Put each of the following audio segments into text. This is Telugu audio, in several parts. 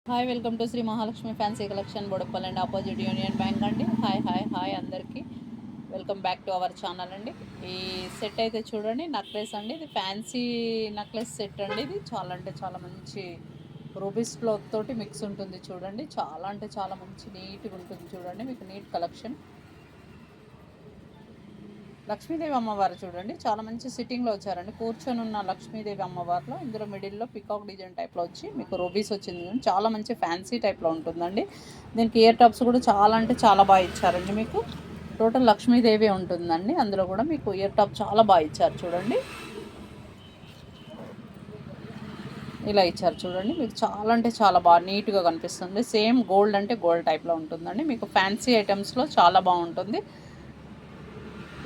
Hi welcome to Shri Mahalakshmi fancy collection Boduppal and opposite Union Bank అండి. హాయ్ హాయ్ హాయ్ అందరికీ welcome back to our channel అండి. ఈ సెట్ అయితే చూడండి, నెక్లెస్ అండి. ఇది ఫ్యాన్సీ నెక్లెస్ సెట్ అండి. ఇది చాలా అంటే చాలా మంచి రూబీస్ క్లాత్ తోటి మిక్స్ ఉంటుంది చూడండి. చాలా అంటే చాలా మంచి నీట్గా ఉంటుంది చూడండి. మీకు నీట్ కలెక్షన్. లక్ష్మీదేవి అమ్మవారు చూడండి, చాలా మంచి సిట్టింగ్లో వచ్చారండి. కూర్చొని ఉన్న లక్ష్మీదేవి అమ్మవారిలో ఇందులో మిడిల్లో పికాక్ డిజైన్ టైప్లో వచ్చి మీకు రూబీస్ వచ్చింది. చాలా మంచి ఫ్యాన్సీ టైప్లో ఉంటుందండి. దీనికి ఇయర్ టాప్స్ కూడా చాలా అంటే చాలా బాగా ఇచ్చారండి. మీకు టోటల్ లక్ష్మీదేవి ఉంటుందండి. అందులో కూడా మీకు ఇయర్ టాప్ చాలా బాగా ఇచ్చారు చూడండి. ఇలా ఇచ్చారు చూడండి. మీకు చాలా అంటే చాలా బాగా నీట్గా కనిపిస్తుంది. సేమ్ గోల్డ్ అంటే గోల్డ్ టైప్లో ఉంటుందండి. మీకు ఫ్యాన్సీ ఐటమ్స్లో చాలా బాగుంటుంది.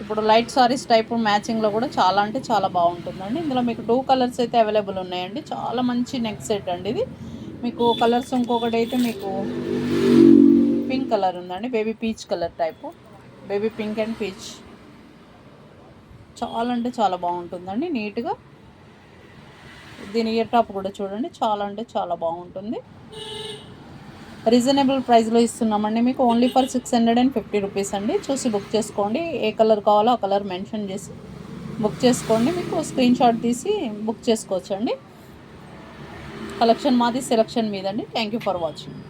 ఇప్పుడు లైట్ సారీస్ టైపు మ్యాచింగ్లో కూడా చాలా అంటే చాలా బాగుంటుందండి. ఇందులో మీకు 2 కలర్స్ అయితే అవైలబుల్ ఉన్నాయండి. చాలా మంచి నెక్ సెట్ అండి ఇది. మీకు కలర్స్ ఇంకొకటి అయితే మీకు పింక్ కలర్ ఉందండి, baby peach colour type, baby pink and peach. చాలా అంటే చాలా బాగుంటుందండి నీట్గా. దీని ఇయర్ టాప్ కూడా చూడండి, చాలా అంటే చాలా బాగుంటుంది. రీజనబుల్ ప్రైస్లో ఇస్తున్నామండి మీకు. ఓన్లీ ఫర్ 650 రూపీస్ అండి. చూసి బుక్ చేసుకోండి. ఏ కలర్ కావాలో ఆ కలర్ మెన్షన్ చేసి బుక్ చేసుకోండి. మీకు స్క్రీన్ షాట్ తీసి బుక్ చేసుకోవచ్చండి. కలెక్షన్ మాది సెలెక్షన్ మీదండి. Thank you for watching.